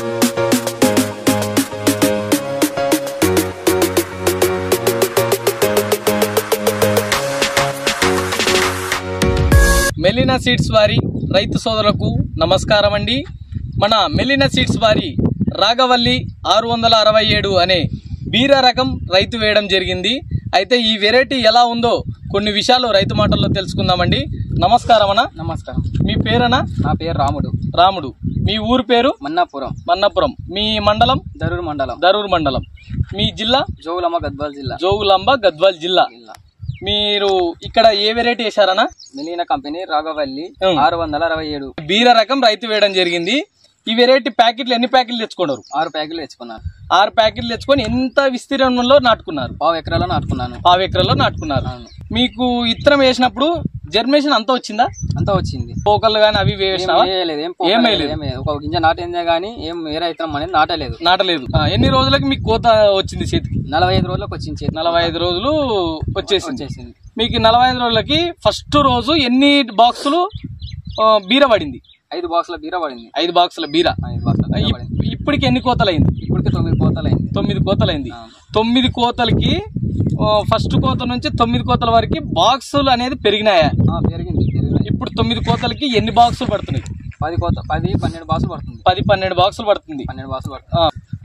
మెలినా seeds వారి రైతు సోదరులకు నమస్కారం అండి. మన మెలినా సీడ్స్ వారి రాగవల్లి 667 అనే బీర రకం రైతు వేయడం జరిగింది. అయితే ఈ వెరైటీ ఎలా ఉందో కొన్ని విషయాలు రైతు మాటల్లో తెలుసుకుందామండి. నమస్కారం అన్న. నమస్కారం. మీ పేరన్నా? నా పేరు రాముడు. రాముడు. మీ ఊరు పేరు? మన్నాపురం. మన్నాపురం. మీ మండలం? దరూర్ మండలం. దరూర్ మండలం. మీ జిల్లా? జోగులాంబ గద్వాల్ జిల్లా. జోగులాంబ గద్వాల్ జిల్లా. మీరు ఇక్కడ ఏ వెరైటీ వేశారన్నా? మెలినా కంపెనీ రాగవల్లి 667 బీర రకం రైతు వేయడం జరిగింది. ఈ వెరైటీ ప్యాకెట్లు ఎన్ని ప్యాకెట్లు తెచ్చుకున్నారు? 6 ప్యాకెట్లు తెచ్చుకున్నారు. 6 ప్యాకెట్లు తెచ్చుకొని ఎంత విస్తీర్ణంలో నాటుకున్నారు? 1/2 ఎకరాలో నాటుకున్నాను. 1/2 ఎకరాల్లో నాటుకున్నారు. మీకు ఇత్తనం వేసినప్పుడు జర్మినేషన్ అంతా వచ్చిందా? అంతా వచ్చింది. పోకలు గానీ అవి వేసినావా? ఏమేయలేదు. ఒక గింజ నాటిందే గానీ ఏం వేరే ఇత్తనం అనేది నాటలేదు. ఎన్ని రోజులకి మీకు కోత వచ్చింది చేతికి? 45 రోజులకు వచ్చింది. 45 రోజులు వచ్చేసింది. మీకు 45 రోజులకి ఫస్ట్ రోజు ఎన్ని బాక్సులు బీర పడింది? 5 బాక్సుల బీర పడింది. 5 బాక్సుల బీర. ఇప్పటికి ఎన్ని కోతలైంది? ఇప్పటికి 9 కోతలైంది. 9 కోతలైంది. 9 కోతలకి ఫస్ట్ కోత నుంచి 9 కోతల వరకు బాక్సులు అనేది పెరిగినాయా? పెరిగింది. ఇప్పుడు 9 కోతలకి ఎన్ని బాక్సులు పడుతున్నాయి? 10-12 బాక్సులు పడుతుంది. 10-12 బాక్సులు పడుతుంది. 12 బాక్సులు పడుతుంది.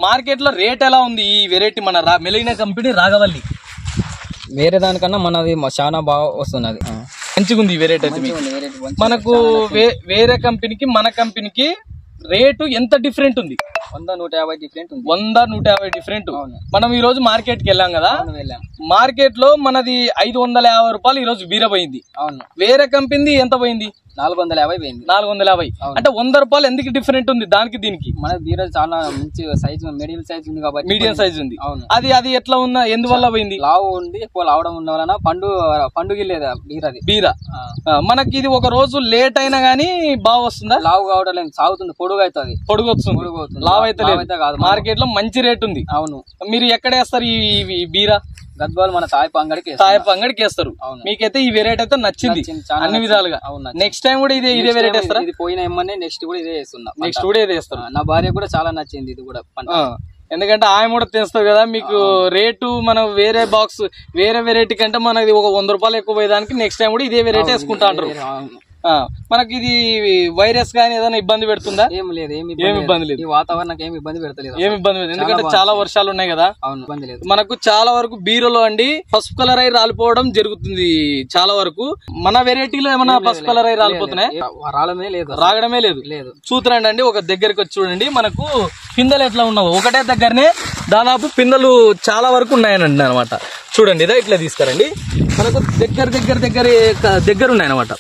మార్కెట్ లో రేట్ ఎలా ఉంది ఈ వెరైటీ మన మెలినా కంపెనీ రాగవల్లి? వేరే దానికన్నా మనది చాలా బాగా వస్తున్నది. మంచిగా ఉంది ఈ వెరైటీ అయితే. మనకు వేరే కంపెనీకి మన కంపెనీకి రేటు ఎంత డిఫరెంట్ ఉంది? 100-150 డిఫరెంట్ ఉంది. 100-150 డిఫరెంట్. మనం ఈ రోజు మార్కెట్ కి వెళ్ళాం కదా, మార్కెట్ లో మనది 550 రూపాయలు ఈ రోజు బీర పోయింది. అవును. వేరే కంపెనీ ఎంత పోయింది? 450 పోయింది. 450. అంటే 100 రూపాయలు ఎందుకు డిఫరెంట్ ఉంది దానికి దీనికి? మన బీర చాలా మంచి సైజు, మీడియం సైజ్ ఉంది కాబట్టి. మీడియం సైజ్ ఉంది. అవును. అది ఎట్లా ఉన్నా ఎందువల్ల పోయింది? లావు ఉంది, ఎక్కువ లావడం ఉన్న వలన పండుగ లేదు బీర. మనకి ఇది ఒక రోజు లేట్ అయినా గానీ బాగా వస్తుందా? లావు కావడం లేదు, సాగుతుంది, పొడుగు అవుతుంది. పొడుగు వస్తుంది, లావు అయితే కాదు. మార్కెట్ లో మంచి రేట్ ఉంది. అవును. మీరు ఎక్కడ వేస్తారు ఈ బీర? గద్వాల్ మన తాయపు అంగడికి వేస్తారు. మీకైతే ఈ వెరైటీ అయితే నచ్చింది అన్ని విధాలుగా. నెక్స్ట్ టైం కూడా ఇదే వెరైటీ వేస్తారా? ఇది పోయిన ఏమన్నా నెక్స్ట్ కూడా ఇదే వేస్తున్నా. నెక్స్ట్ కూడా ఇదే వేస్తారు. నా భార్య కూడా చాలా నచ్చింది ఇది కూడా. ఎందుకంటే ఆయన కూడా తెస్తారు కదా. మీకు రేటు మనం వేరే బాక్స్ వేరే వెరైటీ కంటే మనది ఒక 100 రూపాయలు ఎక్కువ పోయేదానికి నెక్స్ట్ టైం కూడా ఇదే వెరైటీ వేసుకుంటా అంటారు. మనకి ఇది వైరస్ గానీ ఏదైనా ఇబ్బంది పెడుతుందా? ఏం లేదు. ఏమి ఇబ్బంది లేదు. ఈ వాతావరణం ఏమి ఇబ్బంది పెడతలేదు. ఏమి ఇబ్బంది లేదు, ఎందుకంటే చాలా వర్షాలు ఉన్నాయి కదా. అవును, ఇబ్బంది లేదు. మనకు చాలా వరకు బీరలో అండి పసుపు కలర్ అయి రాలిపోవడం జరుగుతుంది. చాలా వరకు మన వెరైటీలో ఏమన్నా పసుపు కలర్ అయి రాలిపోతున్నాయి? రాగడమే లేదు. చూతురండి అండి, ఒక దగ్గరికి వచ్చి చూడండి. మనకు పిందెలు ఎట్లా ఉన్నావు, ఒకటే దగ్గరనే దాదాపు పిందెలు చాలా వరకు ఉన్నాయనండి అనమాట. చూడండి, ఇదే ఇట్లా తీసుకురండి. మనకు దగ్గర ఉన్నాయన్నమాట.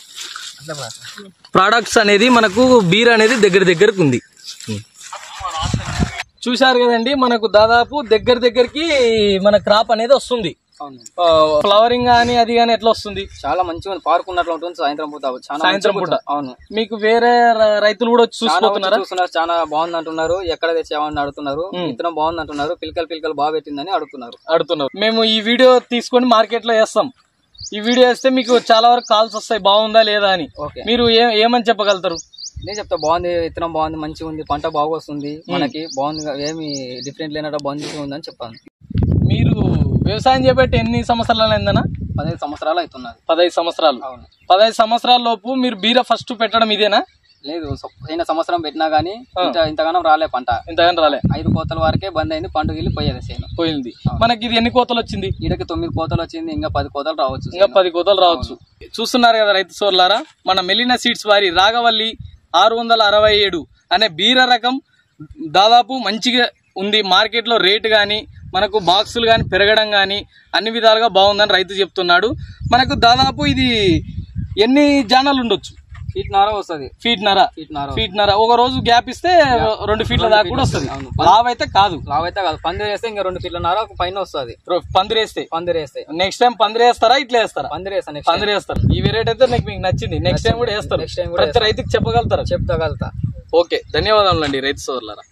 ప్రొడక్ట్స్ అనేది మనకు బీర అనేది దగ్గరకు ఉంది. చూశారు కదండి, మనకు దాదాపు దగ్గరికి మన క్రాప్ అనేది వస్తుంది. ఫ్లవరింగ్ గానీ అది గానీ ఎట్లా వస్తుంది? చాలా మంచిగా పార్క్ ఉన్నట్లు ఉంటుంది. సాయంత్రం పూట. అవును. మీకు వేరే రైతులు కూడా చూస్తున్నారు, చాలా బాగుంది అంటున్నారు. ఎక్కడ తెచ్చామని అడుగుతున్నారు. ఇతరం బాగుంది అంటున్నారు. పిలకలు బాగా పెట్టిందని అడుగుతున్నారు. మేము ఈ వీడియో తీసుకొని మార్కెట్ లో వేస్తాం. ఈ వీడియో వేస్తే మీకు చాలా వరకు కాల్స్ వస్తాయి, బాగుందా లేదా అని. మీరు ఏమని చెప్పగలుగుతారు? నేను చెప్తా, బాగుంది, విత్తనం బాగుంది, మంచిగా ఉంది, పంట బాగా వస్తుంది, మనకి బాగుంది, ఏమి డిఫరెంట్ లేనట్టు బాగుంది ఉందని చెప్పాను. మీరు వ్యవసాయం చేపట్టి ఎన్ని సంవత్సరాలు అయిందన్నా? 15 సంవత్సరాలు అవుతున్నది. 15 సంవత్సరాలు. 15 సంవత్సరాల లోపు మీరు బీర ఫస్ట్ పెట్టడం ఇదేనా? లేదు, పోయిన సంవత్సరం పెట్టినా గానీ ఇంతగానం రాలే పంట. 5 కోతల వరకే బంద్ అయింది. పండుగ పోయింది. మనకి ఇది ఎన్ని కోతలు వచ్చింది? ఈడకి 9 కోతలు వచ్చింది. ఇంకా 10 కోతలు రావచ్చు. చూస్తున్నారు కదా రైతు సోదరులారా, మన మెలినా సీడ్స్ వారి రాగవల్లి 667 అనే బీర రకం దాదాపు మంచిగా ఉంది. మార్కెట్ లో రేటు గానీ మనకు బాక్సులు గానీ పెరగడం గానీ అన్ని విధాలుగా బాగుందని రైతు చెప్తున్నాడు. మనకు దాదాపు ఇది ఎన్ని జానాలు ఉండొచ్చు? ఫీట్ నర. ఒక రోజు గ్యాప్ ఇస్తే 2 ఫీట్ల దాకా కూడా వస్తుంది. లావ్ అయితే కాదు. పందిరి వేస్తే ఇంకా 2 ఫీట్ల నర పైన వస్తుంది. పందిరేస్తే నెక్స్ట్ టైం పందిరేస్తారా? ఇట్లా వేస్తారా? పందిరేస్తారు. ఈ వెరైటీ అయితే మీకు నచ్చింది. నెక్స్ట్ టైం కూడా వేస్తారు. ప్రతి రైతుకి చెప్పగలుగుతారా? చెప్తాగలుగుతా. ఓకే, ధన్యవాదాలు అండి రైతు సోదరులారా.